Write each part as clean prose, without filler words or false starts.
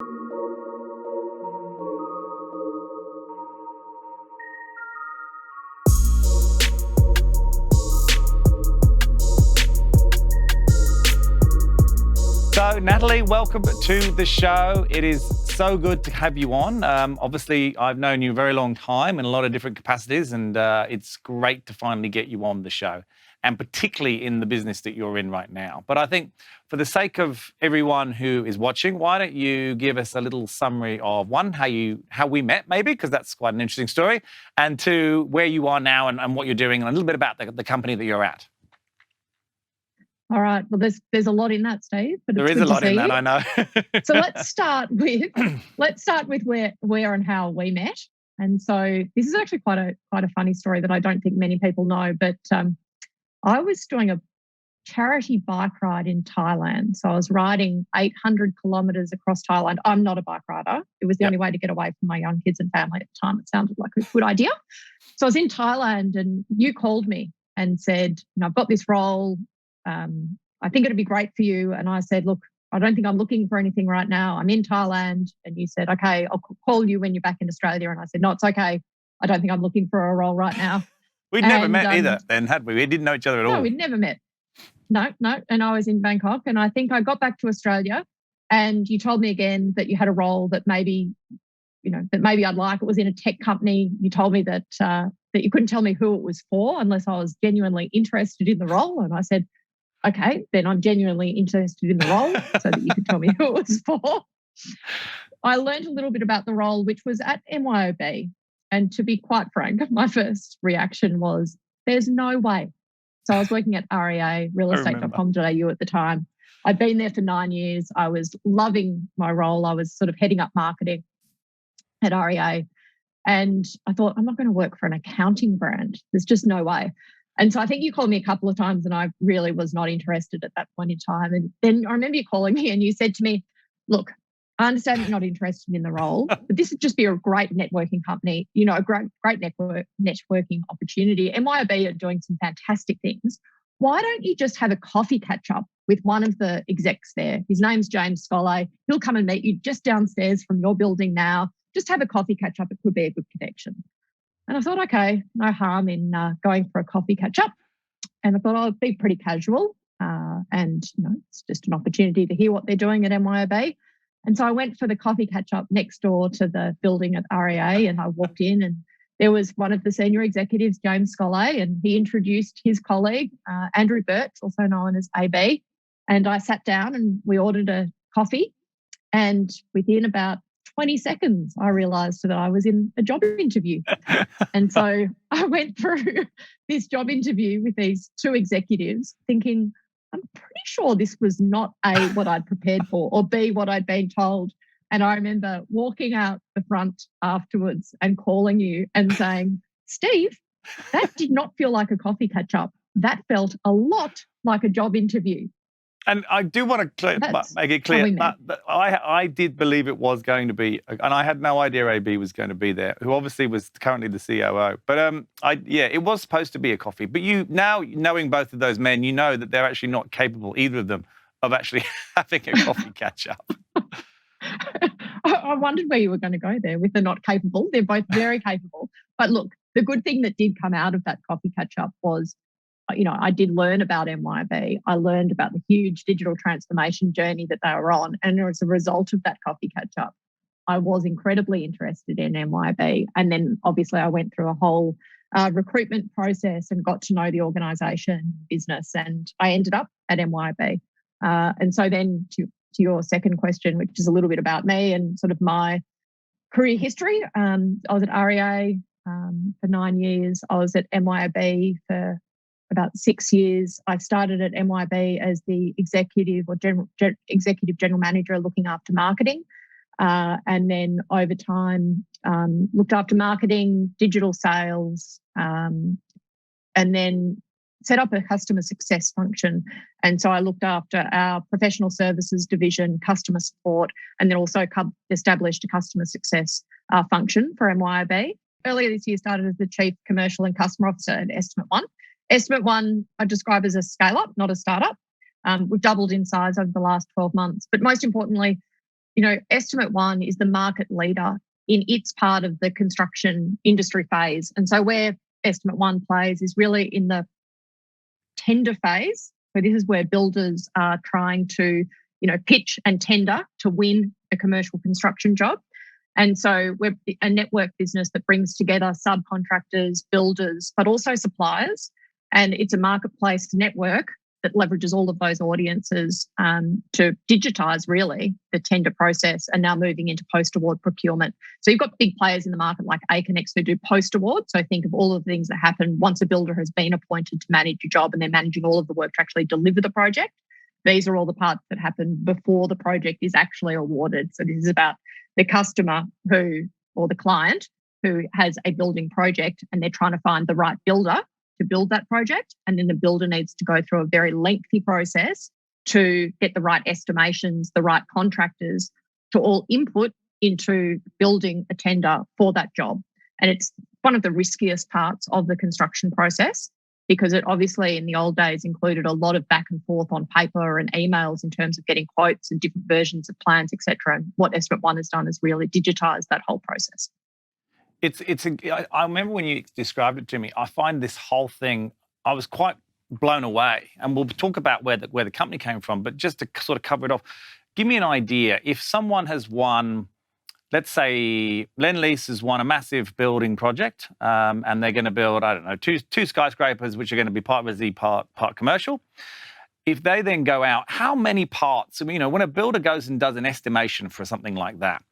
So, Natalie, welcome to the show. It is so good to have you on. Obviously, I've known you a very long time in a lot of different capacities, and it's great to finally get you on the show, and particularly in the business that you're in right now. But I think for the sake of everyone who is watching, why don't you give us a little summary of, one, how we met, maybe, because that's quite an interesting story, and two, where you are now and what you're doing, and a little bit about the company that you're at. All right. Well, there's a lot in that, Steve. But there is a lot in that, I know. So let's start with where and how we met. And so this is actually quite a funny story that I don't think many people know. But I was doing a charity bike ride in Thailand. So I was riding 800 kilometers across Thailand. I'm not a bike rider. It was the only way to get away from my young kids and family at the time. It sounded like a good idea. So I was in Thailand, and you called me and said, I've got this role. I think it'd be great for you. And I said, look, I don't think I'm looking for anything right now. I'm in Thailand. And you said, okay, I'll call you when you're back in Australia. And I said, no, it's okay. I don't think I'm looking for a role right now. We'd never met either then, had we? We didn't know each other at all. No, we'd never met. No. And I was in Bangkok. And I think I got back to Australia, and you told me again that you had a role that maybe I'd like. It was in a tech company. You told me that you couldn't tell me who it was for unless I was genuinely interested in the role. And I said, okay, then I'm genuinely interested in the role so that you could tell me who it was for. I learned a little bit about the role, which was at MYOB. And to be quite frank, my first reaction was, there's no way. So I was working at REA, realestate.com.au at the time. I'd been there for 9 years. I was loving my role. I was sort of heading up marketing at REA. And I thought, I'm not going to work for an accounting brand. There's just no way. And so I think you called me a couple of times, and I really was not interested at that point in time. And then I remember you calling me and you said to me, look, I understand you're not interested in the role, but this would just be a great networking company, a great networking opportunity. MYOB are doing some fantastic things. Why don't you just have a coffee catch up with one of the execs there? His name's James Scaleup. He'll come and meet you just downstairs from your building now. Just have a coffee catch up. It could be a good connection. And I thought, okay, no harm in going for a coffee catch-up. And I thought I'll be pretty casual. And, it's just an opportunity to hear what they're doing at MYOB. And so I went for the coffee catch-up next door to the building at REA, and I walked in, and there was one of the senior executives, James Scaleup, and he introduced his colleague, Andrew Birch, also known as AB. And I sat down and we ordered a coffee. And within about 20 seconds, I realised that I was in a job interview. And so I went through this job interview with these two executives thinking, I'm pretty sure this was not A, what I'd prepared for, or B, what I'd been told. And I remember walking out the front afterwards and calling you and saying, Steve, that did not feel like a coffee catch-up. That felt a lot like a job interview. And I do want to make it clear that I did believe it was going to be, and I had no idea AB was going to be there, who obviously was currently the COO. But it was supposed to be a coffee. But you now, knowing both of those men, you know that they're actually not capable, either of them, of actually having a coffee catch-up. I wondered where you were going to go there with the not capable. They're both very capable. But look, the good thing that did come out of that coffee catch-up was, I did learn about MYOB. I learned about the huge digital transformation journey that they were on. And as a result of that coffee catch-up, I was incredibly interested in MYOB. And then obviously I went through a whole recruitment process and got to know the organisation, business, and I ended up at MYOB. And so then to your second question, which is a little bit about me and sort of my career history, I was at REA for 9 years. I was at MYOB for about 6 years. I started at MYOB as the executive general manager looking after marketing. And then over time, looked after marketing, digital sales, and then set up a customer success function. And so I looked after our professional services division, customer support, and then also established a customer success function for MYOB. Earlier this year, started as the Chief Commercial and Customer Officer at EstimateOne. EstimateOne I describe as a scale-up, not a startup. We've doubled in size over the last 12 months. But most importantly, EstimateOne is the market leader in its part of the construction industry phase. And so where EstimateOne plays is really in the tender phase. So this is where builders are trying to, pitch and tender to win a commercial construction job. And so we're a network business that brings together subcontractors, builders, but also suppliers. And it's a marketplace network that leverages all of those audiences to digitize really the tender process and now moving into post-award procurement. So you've got big players in the market like Aconex who do post-award. So think of all of the things that happen once a builder has been appointed to manage a job and they're managing all of the work to actually deliver the project. These are all the parts that happen before the project is actually awarded. So this is about the customer or the client who has a building project and they're trying to find the right builder to build that project. And then the builder needs to go through a very lengthy process to get the right estimations, the right contractors to all input into building a tender for that job. And it's one of the riskiest parts of the construction process because it obviously in the old days included a lot of back and forth on paper and emails in terms of getting quotes and different versions of plans, etc. And what EstimateOne has done is really digitize that whole process. I remember when you described it to me, I find this whole thing, I was quite blown away. And we'll talk about where the company came from, but just to sort of cover it off, give me an idea. If someone has won, let's say Lend-Lease has won a massive building project and they're going to build, I don't know, two skyscrapers, which are going to be part resi, part commercial. If they then go out, how many parts, when a builder goes and does an estimation for something like that,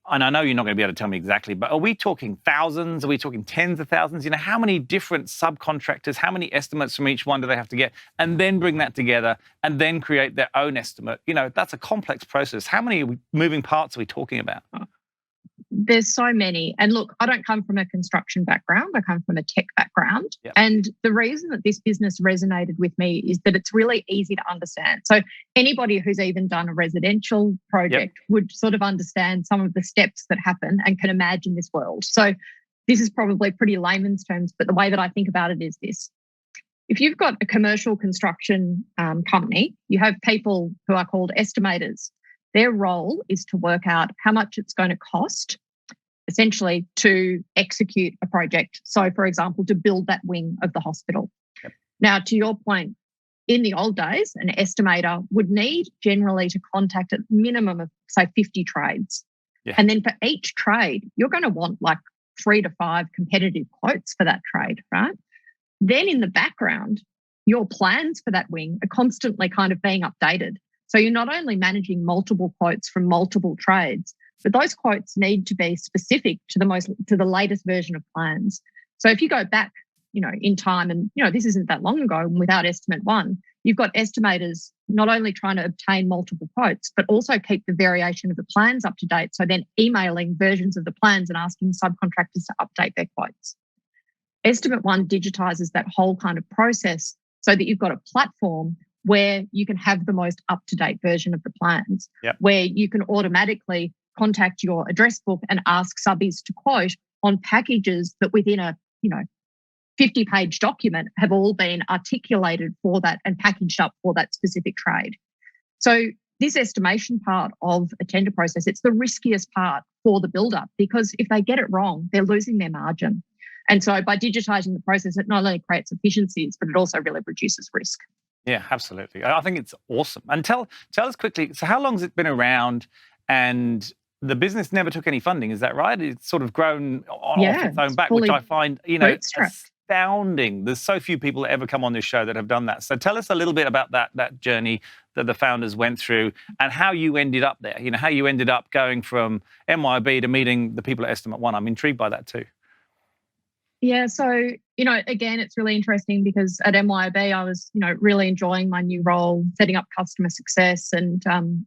and I know you're not going to be able to tell me exactly, but are we talking thousands? Are we talking tens of thousands? How many different subcontractors, how many estimates from each one do they have to get and then bring that together and then create their own estimate? That's a complex process. How many moving parts are we talking about? There's so many. And look, I don't come from a construction background. I come from a tech background. Yep. And the reason that this business resonated with me is that it's really easy to understand. So anybody who's even done a residential project would sort of understand some of the steps that happen and can imagine this world. So this is probably pretty layman's terms, but the way that I think about it is this. If you've got a commercial construction company, you have people who are called estimators. Their role is to work out how much it's going to cost essentially to execute a project. So, for example, to build that wing of the hospital. Yep. Now, to your point, in the old days, an estimator would need generally to contact a minimum of, say, 50 trades. Yeah. And then for each trade, you're going to want like 3 to 5 competitive quotes for that trade, right? Then in the background, your plans for that wing are constantly kind of being updated. So you're not only managing multiple quotes from multiple trades, but those quotes need to be specific to the latest version of plans. So if you go back, in time, and this isn't that long ago, without EstimateOne, you've got estimators not only trying to obtain multiple quotes, but also keep the variation of the plans up to date. So then emailing versions of the plans and asking subcontractors to update their quotes. EstimateOne digitizes that whole kind of process so that you've got a platform where you can have the most up-to-date version of the plans, where you can automatically contact your address book and ask subbies to quote on packages that within a 50-page document have all been articulated for that and packaged up for that specific trade. So this estimation part of a tender process, it's the riskiest part for the builder because if they get it wrong, they're losing their margin. And so by digitizing the process, it not only creates efficiencies, but it also really reduces risk. Yeah, absolutely. I think it's awesome. And tell us quickly, so how long has it been around? And the business never took any funding, is that right? It's sort of grown off its own back, which I find, astounding. There's so few people that ever come on this show that have done that. So tell us a little bit about that journey that the founders went through and how you ended up there, how you ended up going from MYOB to meeting the people at EstimateOne. I'm intrigued by that too. Yeah, so, again, it's really interesting because at MYOB, I was, really enjoying my new role, setting up customer success and,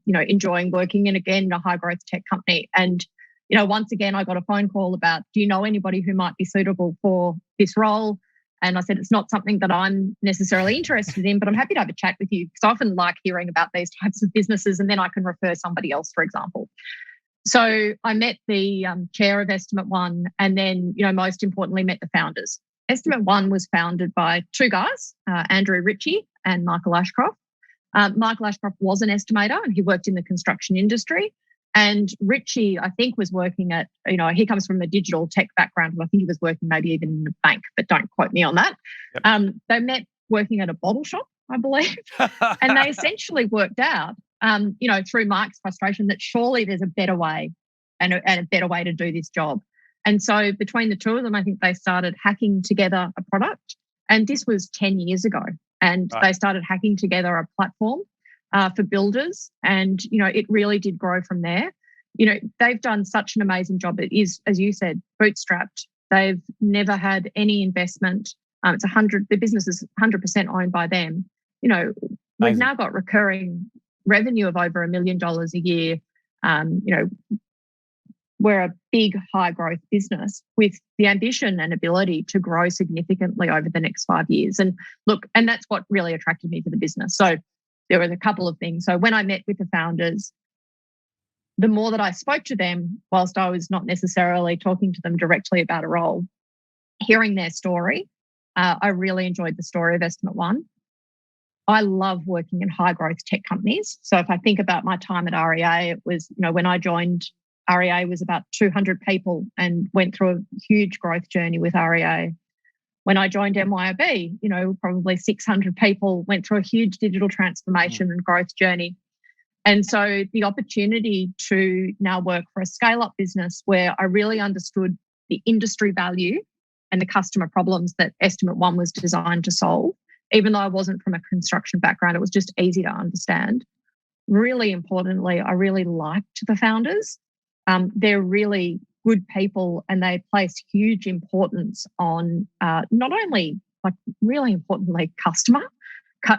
enjoying working in, again, a high growth tech company. And, once again, I got a phone call about, do you know anybody who might be suitable for this role? And I said, it's not something that I'm necessarily interested in, but I'm happy to have a chat with you because I often like hearing about these types of businesses and then I can refer somebody else, for example. So I met the chair of EstimateOne and then, most importantly, met the founders. EstimateOne was founded by 2 guys, Andrew Ritchie and Michael Ashcroft. Michael Ashcroft was an estimator and he worked in the construction industry. And Richie, I think, was working at, he comes from a digital tech background. I think he was working maybe even in a bank, but don't quote me on that. Yep. They met working at a bottle shop, I believe. And they essentially worked out, through Mike's frustration, that surely there's a better way and a better way to do this job. And so between the two of them, I think they started hacking together a product. And this was 10 years ago. And They started hacking together a platform for builders. And, it really did grow from there. They've done such an amazing job. It is, as you said, bootstrapped. They've never had any investment. The business is 100% owned by them. We've now got recurring revenue of over $1 million a year. We're a big, high growth business with the ambition and ability to grow significantly over the next 5 years. And that's what really attracted me to the business. So there were a couple of things. So when I met with the founders, the more that I spoke to them, whilst I was not necessarily talking to them directly about a role, hearing their story, I really enjoyed the story of EstimateOne. I love working in high growth tech companies. So if I think about my time at REA, it was, when I joined, REA was about 200 people and went through a huge growth journey with REA. When I joined MYOB, probably 600 people, went through a huge digital transformation and growth journey. And so the opportunity to now work for a scale-up business where I really understood the industry value and the customer problems that EstimateOne was designed to solve, even though I wasn't from a construction background, it was just easy to understand. Really importantly, I really liked the founders. They're really good people and they place huge importance on not only, really importantly, customer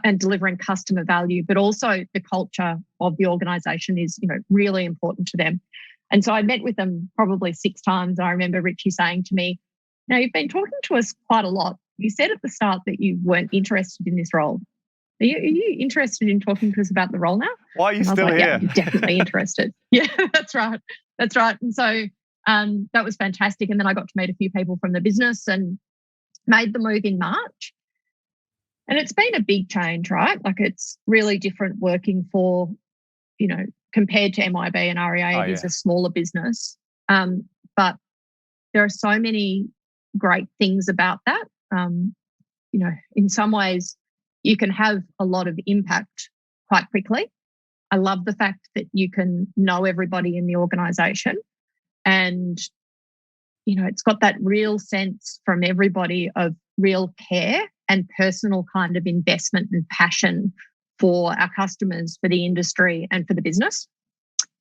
and delivering customer value, but also the culture of the organisation is, really important to them. And so I met with them probably 6 times. I remember Richie saying to me, you've been talking to us quite a lot. You said at the start that you weren't interested in this role. Are you interested in talking to us about the role now? Why are you still here? Yeah, you're definitely interested. Yeah, that's right. That's right. And so that was fantastic. And then I got to meet a few people from the business and made the move in March. And it's been a big change, right? It's really different working for, compared to MYB and REA, it is a smaller business. But there are so many great things about that. In some ways, you can have a lot of impact quite quickly. I love the fact that you can know everybody in the organisation and, it's got that real sense from everybody of real care and personal kind of investment and passion for our customers, for the industry and for the business.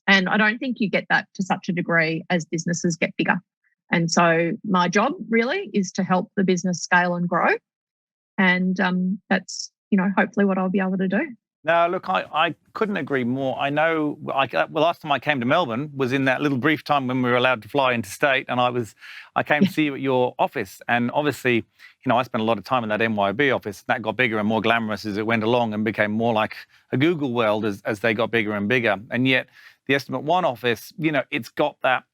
And I don't think you get that to such a degree as businesses get bigger. And so my job really is to help the business scale and grow. And that's, hopefully what I'll be able to do. No, look, I couldn't agree more. I know, last time I came to Melbourne was in that little brief time when we were allowed to fly interstate, and I came to see you at your office. And obviously, I spent a lot of time in that MYB office. That got bigger and more glamorous as it went along and became more like a Google world as they got bigger and bigger. And yet the EstimateOne office, it's got that,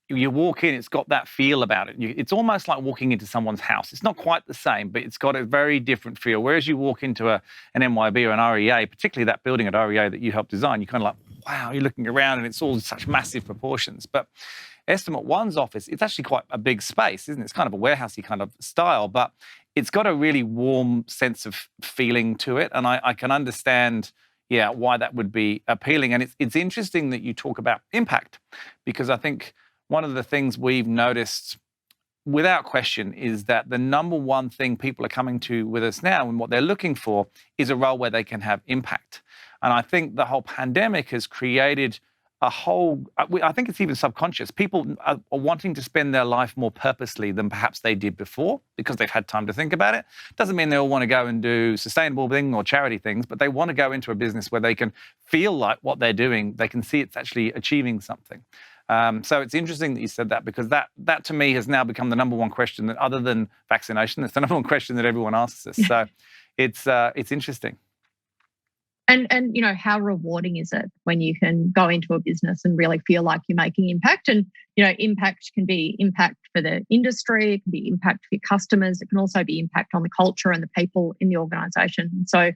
you walk in, it's got that feel about it. It's almost like walking into someone's house. It's not quite the same, but it's got a very different feel. Whereas you walk into an MYB or an REA, particularly that building at REA that you helped design, you're kind of like, wow, you're looking around and it's all such massive proportions. But EstimateOne's office, it's actually quite a big space, isn't it? It's kind of a warehousey kind of style, but it's got a really warm sense of feeling to it. And I can understand, why that would be appealing. And it's interesting that you talk about impact, because I think one of the things we've noticed without question is that the number one thing people are coming to with us now and what they're looking for is a role where they can have impact. And I think the whole pandemic has created a whole, I think it's even subconscious. People are wanting to spend their life more purposely than perhaps they did before because they've had time to think about it. Doesn't mean they all want to go and do sustainable things or charity things, but they want to go into a business where they can feel like what they're doing, they can see it's actually achieving something. So it's interesting that you said that, because that to me has now become the number one question that, other than vaccination, it's the number one question that everyone asks us. So it's interesting. And how rewarding is it when you can go into a business and really feel like you're making impact? And impact can be impact for the industry, it can be impact for your customers, it can also be impact on the culture and the people in the organisation. So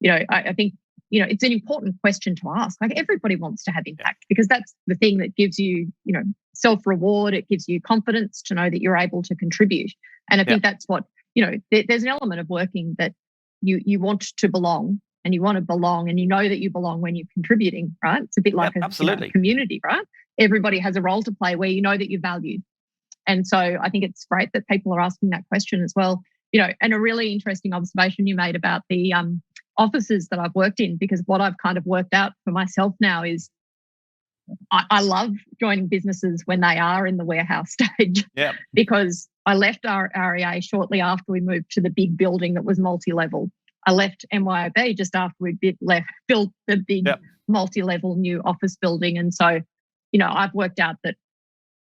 I think it's an important question to ask. Like, everybody wants to have impact, because that's the thing that gives you, self-reward. It gives you confidence to know that you're able to contribute. And I think that's what, there's an element of working that you want to belong, and you want to belong, and you know that you belong when you're contributing, right? It's a bit like a community, right? Everybody has a role to play where you know that you're valued. And so I think it's great that people are asking that question as well. And a really interesting observation you made about the offices that I've worked in, because what I've kind of worked out for myself now is I love joining businesses when they are in the warehouse stage. Yeah. Because I left our REA shortly after we moved to the big building that was multi-level. I left MYOB just after we built the big multi-level new office building. And so, I've worked out that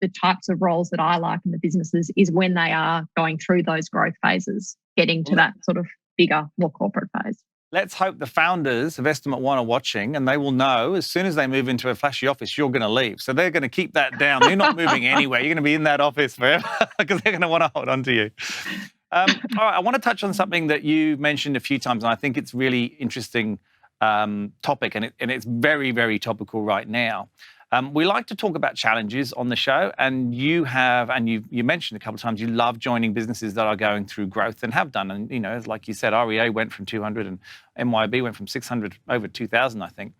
the types of roles that I like in the businesses is when they are going through those growth phases, getting to that sort of bigger, more corporate phase. Let's hope the founders of EstimateOne are watching, and they will know as soon as they move into a flashy office, you're going to leave. So they're going to keep that down. You're not moving anywhere. You're going to be in that office forever because they're going to want to hold on to you. All right, I want to touch on something that you mentioned a few times, and I think it's really interesting topic, and it's very, very topical right now. We like to talk about challenges on the show, and you mentioned a couple of times you love joining businesses that are going through growth and have done. And, like you said, REA went from 200 and MYB went from 600 over 2,000, I think.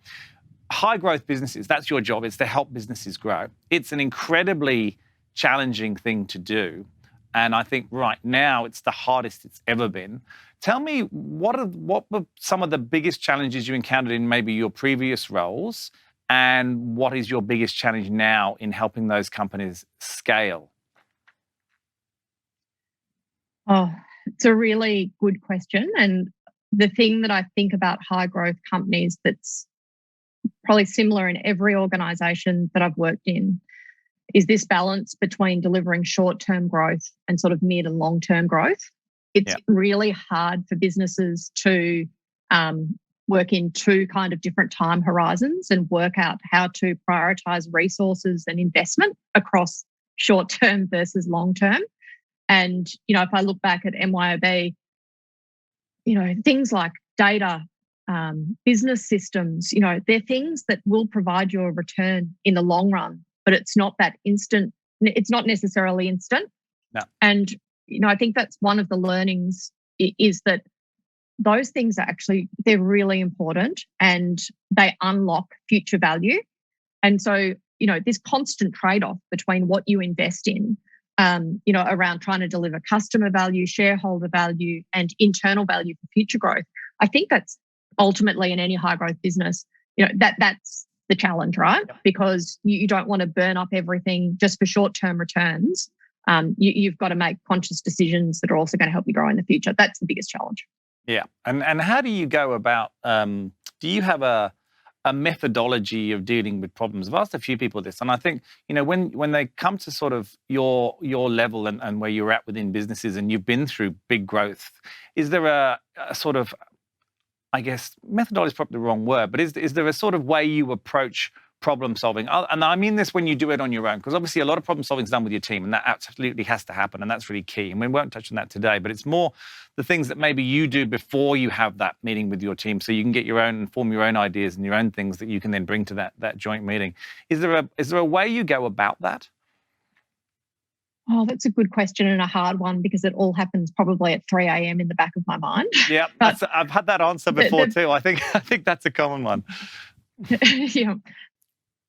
High growth businesses, that's your job. It's to help businesses grow. It's an incredibly challenging thing to do. And I think right now it's the hardest it's ever been. Tell me, what were some of the biggest challenges you encountered in maybe your previous roles? And what is your biggest challenge now in helping those companies scale? Oh, it's a really good question. And the thing that I think about high growth companies that's probably similar in every organization that I've worked in is this balance between delivering short-term growth and sort of mid and long-term growth. It's really hard for businesses to work in two kind of different time horizons and work out how to prioritize resources and investment across short-term versus long-term. And, if I look back at MYOB, things like data, business systems, they're things that will provide you a return in the long run, but it's not that instant. It's not necessarily instant. No. And, I think that's one of the learnings is that those things are they're really important and they unlock future value. And so, this constant trade-off between what you invest in, around trying to deliver customer value, shareholder value, and internal value for future growth. I think that's ultimately in any high growth business, that's the challenge, right? Yeah. Because you don't want to burn up everything just for short-term returns. You've got to make conscious decisions that are also going to help you grow in the future. That's the biggest challenge. Yeah. And how do you go about, do you have a methodology of dealing with problems? I've asked a few people this, and I think, when they come to sort of your level and where you're at within businesses and you've been through big growth, is there a sort of, I guess, methodology is probably the wrong word, but is there a sort of way you approach problem solving? And I mean this when you do it on your own, because obviously a lot of problem solving is done with your team, and that absolutely has to happen, and that's really key. And we won't touch on that today, but it's more the things that maybe you do before you have that meeting with your team, so you can get your own and form your own ideas and your own things that you can then bring to that joint meeting. Is there a way you go about that? Oh, that's a good question and a hard one, because it all happens probably at 3 a.m. in the back of my mind. Yeah, I've had that answer before too. I think that's a common one. Yeah.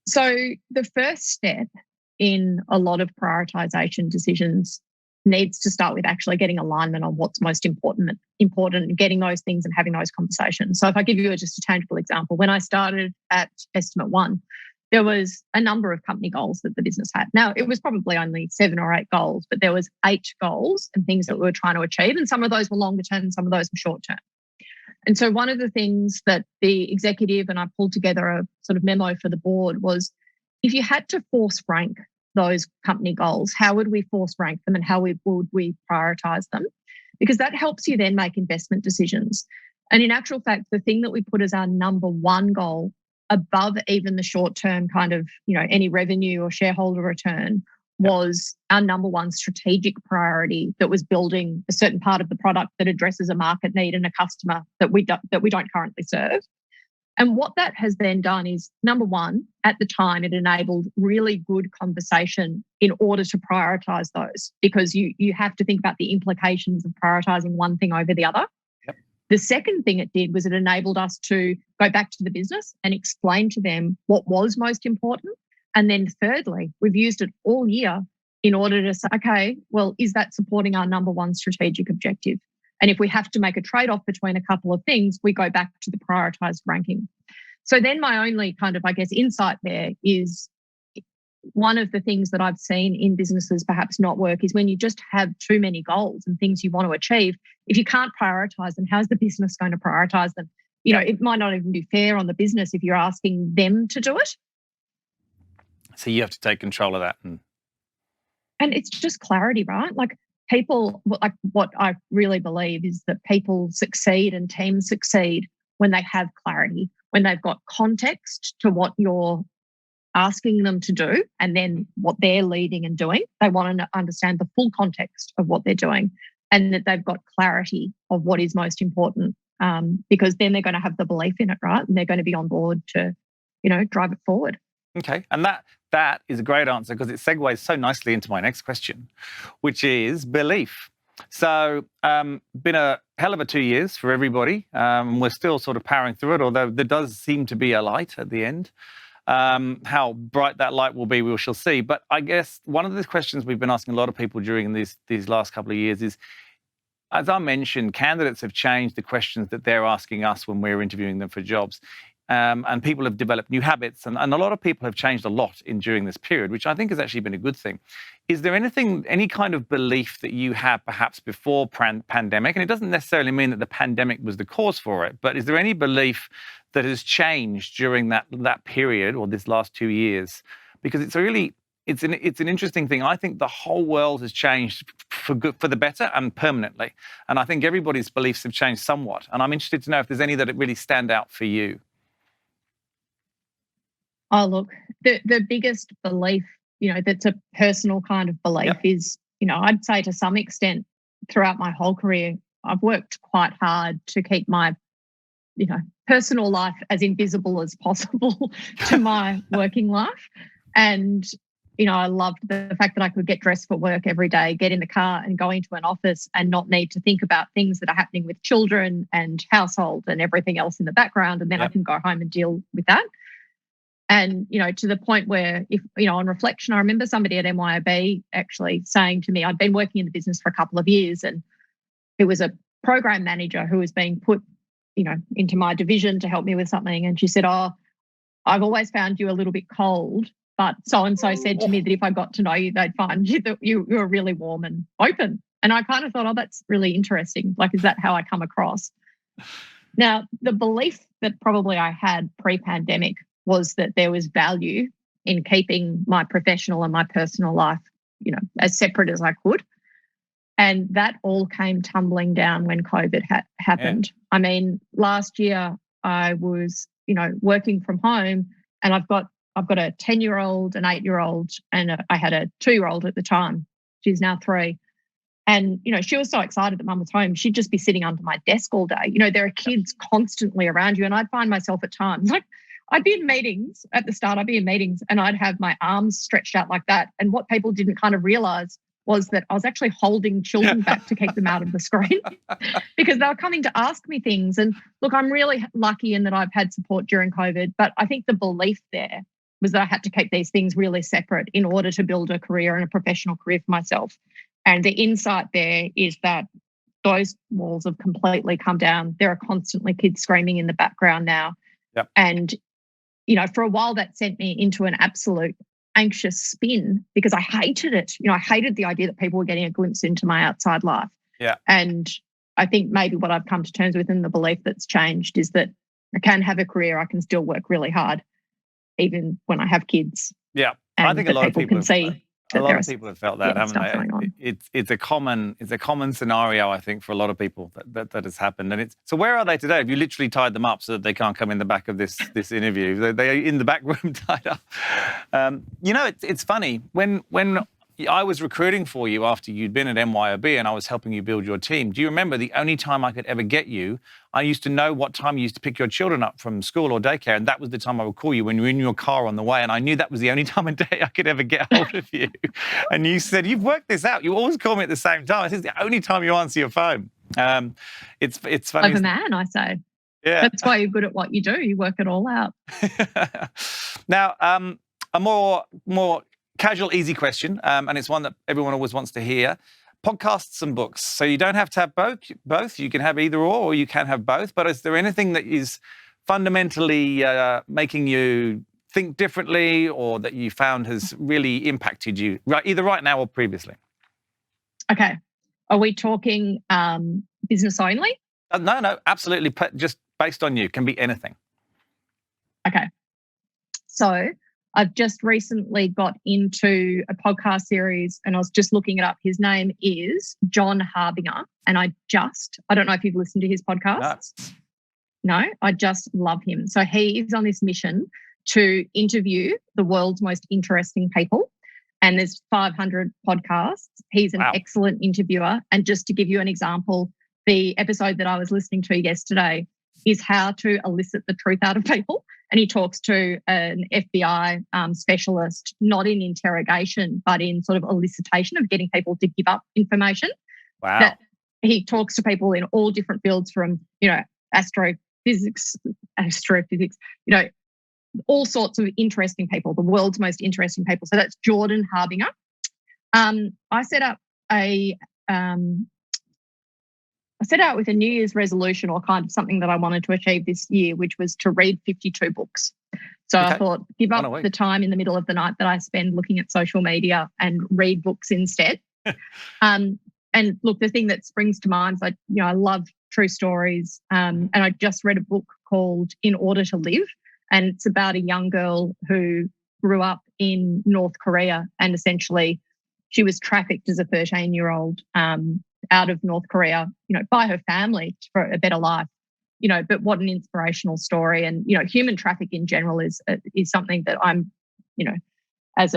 So the first step in a lot of prioritization decisions needs to start with actually getting alignment on what's most important, and getting those things and having those conversations. So if I give you just a tangible example, when I started at EstimateOne, there was a number of company goals that the business had. Now, it was probably only 7 or 8 goals, but there was 8 goals and things that we were trying to achieve. And some of those were longer term and some of those were short term. And so one of the things that the executive and I pulled together a sort of memo for the board was, if you had to force rank those company goals, how would we force rank them and how would we prioritize them? Because that helps you then make investment decisions. And in actual fact, the thing that we put as our number one goal above even the short-term kind of, any revenue or shareholder return was our number one strategic priority, that was building a certain part of the product that addresses a market need and a customer that we don't currently serve. And what that has then done is, number one, at the time, it enabled really good conversation in order to prioritize those, because you have to think about the implications of prioritizing one thing over the other. Yep. The second thing it did was it enabled us to go back to the business and explain to them what was most important. And then thirdly, we've used it all year in order to say, okay, well, is that supporting our number one strategic objective? And if we have to make a trade-off between a couple of things, we go back to the prioritized ranking. So then my only kind of, I guess, insight there is, one of the things that I've seen in businesses perhaps not work is when you just have too many goals and things you want to achieve. If you can't prioritize them, how's the business going to prioritize them? It might not even be fair on the business if you're asking them to do it. So you have to take control of that. And it's just clarity, right? Like people, like what I really believe is that people succeed and teams succeed when they have clarity, when they've got context to what you're asking them to do and then what they're leading and doing. They want to understand the full context of what they're doing and that they've got clarity of what is most important, because then they're going to have the belief in it, right? And they're going to be on board to, drive it forward. Okay, and that is a great answer because it segues so nicely into my next question, which is belief. So, been a hell of a 2 years for everybody. We're still sort of powering through it, although there does seem to be a light at the end. How bright that light will be, we shall see. But I guess one of the questions we've been asking a lot of people during these last couple of years is, as I mentioned, candidates have changed the questions that they're asking us when we're interviewing them for jobs. And people have developed new habits, and a lot of people have changed a lot during this period, which I think has actually been a good thing. Is there any kind of belief that you had perhaps before pandemic? And it doesn't necessarily mean that the pandemic was the cause for it, but is there any belief that has changed during that period or this last 2 years? Because it's an interesting thing. I think the whole world has changed for the better and permanently. And I think everybody's beliefs have changed somewhat. And I'm interested to know if there's any that really stand out for you. Oh, look, the biggest belief, that's a personal kind of belief is, I'd say to some extent throughout my whole career, I've worked quite hard to keep my, personal life as invisible as possible to my working life. And, I loved the fact that I could get dressed for work every day, get in the car and go into an office and not need to think about things that are happening with children and household and everything else in the background. And then I can go home and deal with that. And, to the point where if, on reflection, I remember somebody at MYOB actually saying to me, I'd been working in the business for a couple of years and it was a program manager who was being put, into my division to help me with something. And she said, oh, I've always found you a little bit cold, but so-and-so said to me that if I got to know you, they'd find you that you were really warm and open. And I kind of thought, oh, that's really interesting. Like, is that how I come across? Now, the belief that probably I had pre-pandemic was that there was value in keeping my professional and my personal life, as separate as I could. And that all came tumbling down when COVID happened. Yeah. I mean, last year I was, working from home, and I've got a 10-year-old, an 8-year-old, and I had a 2-year-old at the time. She's now 3. And, she was so excited that mum was home. She'd just be sitting under my desk all day. There are kids constantly around you. And I'd find myself at times like, I'd be in meetings at the start, and I'd have my arms stretched out like that. And what people didn't kind of realize was that I was actually holding children back to keep them out of the screen because they were coming to ask me things. And look, I'm really lucky in that I've had support during COVID, but I think the belief there was that I had to keep these things really separate in order to build a career and a professional career for myself. And the insight there is that those walls have completely come down. There are constantly kids screaming in the background now. Yep. And for a while that sent me into an absolute anxious spin because I hated it. I hated the idea that people were getting a glimpse into my outside life. Yeah. And I think maybe what I've come to terms with and the belief that's changed is that I can have a career, I can still work really hard, even when I have kids. Yeah. And I think a lot of people can see. A lot of people have felt that, haven't they? It's a common scenario, I think, for a lot of people that has happened. And so where are they today? Have you literally tied them up so that they can't come in the back of this interview? They're in the back room tied up. It's funny when I was recruiting for you after you'd been at MYOB and I was helping you build your team. Do you remember the only time I could ever get you, I used to know what time you used to pick your children up from school or daycare, and that was the time I would call you when you were in your car on the way, and I knew that was the only time of day I could ever get hold of you. And you said, you've worked this out. You always call me at the same time. This is the only time you answer your phone. It's funny. Clever man, I say. Yeah. That's why you're good at what you do. You work it all out. Now, a more casual, easy question, and it's one that everyone always wants to hear. Podcasts and books. So you don't have to have both. You can have either or you can have both. But is there anything that is fundamentally making you think differently, or that you found has really impacted you, either right now or previously? Okay. Are we talking business only? No, absolutely. Just based on you. Can be anything. Okay. So I've just recently got into a podcast series and I was just looking it up. His name is John Harbinger. And I don't know if you've listened to his podcasts. No, I just love him. So he is on this mission to interview the world's most interesting people. And there's 500 podcasts. He's an excellent interviewer. And just to give you an example, the episode that I was listening to yesterday is how to elicit the truth out of people. And he talks to an FBI specialist, not in interrogation, but in sort of elicitation of getting people to give up information. Wow. That he talks to people in all different fields from, astrophysics, all sorts of interesting people, the world's most interesting people. So that's Jordan Harbinger. I set out with a New Year's resolution, or kind of something that I wanted to achieve this year, which was to read 52 books. So I thought, give up the time in the middle of the night that I spend looking at social media and read books instead. And look, the thing that springs to mind is I love true stories. And I just read a book called In Order to Live. And it's about a young girl who grew up in North Korea, and essentially she was trafficked as a 13-year-old out of North Korea, by her family for a better life. But what an inspirational story. And, human trafficking in general is something that I'm, as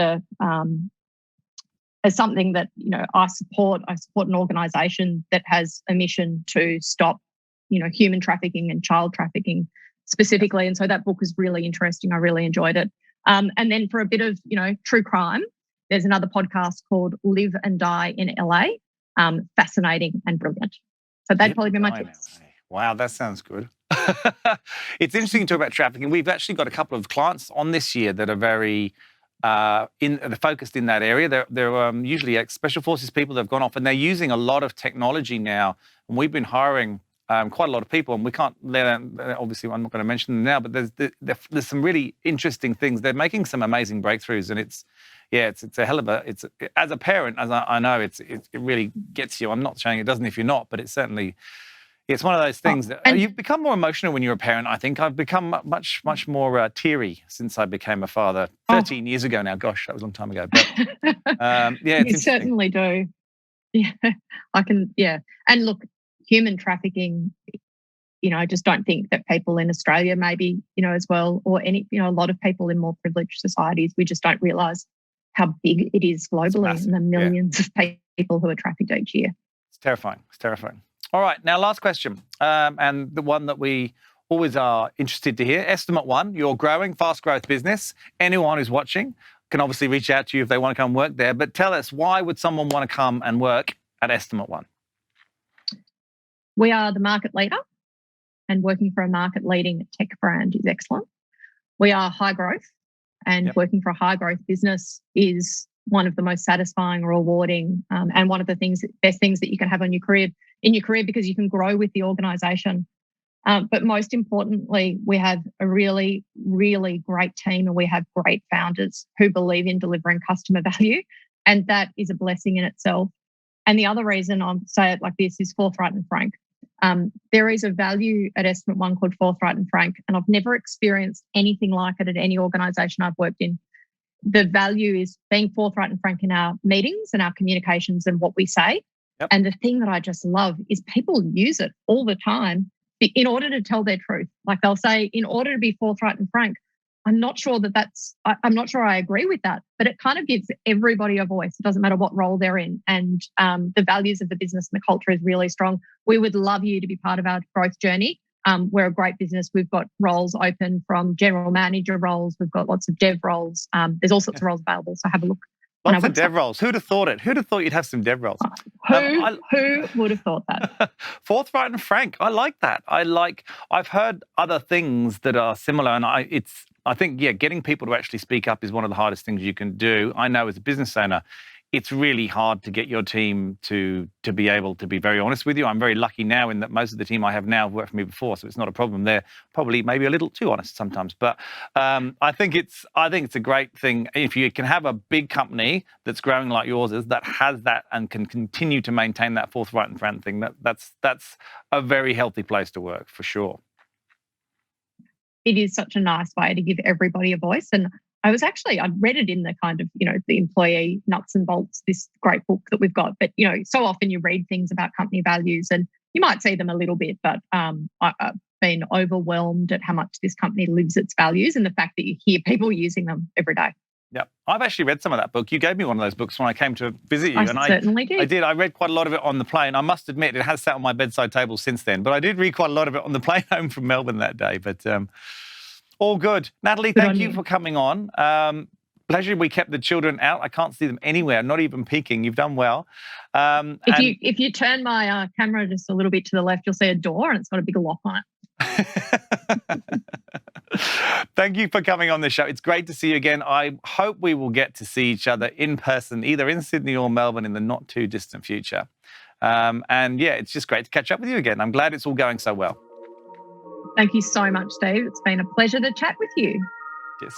something that, I support. I support an organization that has a mission to stop, human trafficking and child trafficking specifically. And so that book was really interesting. I really enjoyed it. And then for a bit of, true crime, there's another podcast called Live and Die in LA. Fascinating and brilliant. So that'd probably be my tips. Wow, that sounds good. It's interesting to talk about trafficking. We've actually got a couple of clients on this year that are very focused in that area. They're usually special forces people that have gone off, and they're using a lot of technology now. And we've been hiring quite a lot of people, and we can't obviously I'm not going to mention them now, but there's some really interesting things. They're making some amazing breakthroughs, and it's a hell of as a parent, as I know, it really gets you. I'm not saying it doesn't if you're not, but it's one of those things that you've become more emotional when you're a parent. I think I've become much more teary since I became a father 13 years ago now. Gosh, that was a long time ago. But you certainly do. Yeah, I can. Yeah, and look, human trafficking. I just don't think that people in Australia, maybe as well, or a lot of people in more privileged societies, we just don't realise how big it is globally, and the millions of people who are trafficked each year. It's terrifying. All right, now last question, and the one that we always are interested to hear. EstimateOne, your growing, fast growth business. Anyone who's watching can obviously reach out to you if they want to come work there. But tell us, why would someone want to come and work at EstimateOne? We are the market leader, and working for a market leading tech brand is excellent. We are high growth. And working for a high growth business is one of the most satisfying, rewarding, and one of the best things that you can have in your career, because you can grow with the organisation. But most importantly, we have a really, really great team, and we have great founders who believe in delivering customer value, and that is a blessing in itself. And the other reason I'll say it like this is forthright and frank. There is a value at EstimateOne called forthright and frank, and I've never experienced anything like it at any organisation I've worked in. The value is being forthright and frank in our meetings and our communications and what we say. Yep. And the thing that I just love is people use it all the time in order to tell their truth. Like they'll say, in order to be forthright and frank, I'm not sure I'm not sure I agree with that, but it kind of gives everybody a voice. It doesn't matter what role they're in. And the values of the business and the culture is really strong. We would love you to be part of our growth journey. We're a great business. We've got roles open from general manager roles. We've got lots of dev roles. There's all sorts of roles available. So have a look. Lots of dev roles. Who'd have thought it? Who'd have thought you'd have some dev roles? Who would have thought that? Forthright and frank. I like that. I've heard other things that are similar, and I think, getting people to actually speak up is one of the hardest things you can do. I know as a business owner, it's really hard to get your team to be able to be very honest with you. I'm very lucky now in that most of the team I have now have worked for me before, so it's not a problem. They're probably maybe a little too honest sometimes, but I think it's a great thing if you can have a big company that's growing like yours is, that has that and can continue to maintain that forthright and frank thing. That's a very healthy place to work for sure. It is such a nice way to give everybody a voice. And I read it in the kind of, the employee nuts and bolts, this great book that we've got. But, so often you read things about company values and you might see them a little bit, but I've been overwhelmed at how much this company lives its values and the fact that you hear people using them every day. Yeah, I've actually read some of that book. You gave me one of those books when I came to visit you. I certainly did. I did. I read quite a lot of it on the plane. I must admit, it has sat on my bedside table since then. But I did read quite a lot of it on the plane home from Melbourne that day. But all good. Natalie, thank you for coming on. Pleasure we kept the children out. I can't see them anywhere, not even peeking. You've done well. If you turn my camera just a little bit to the left, you'll see a door and it's got a big lock on it. Thank you for coming on the show. It's great to see you again. I hope we will get to see each other in person, either in Sydney or Melbourne in the not too distant future. It's just great to catch up with you again. I'm glad it's all going so well. Thank you so much, Steve. It's been a pleasure to chat with you. Cheers.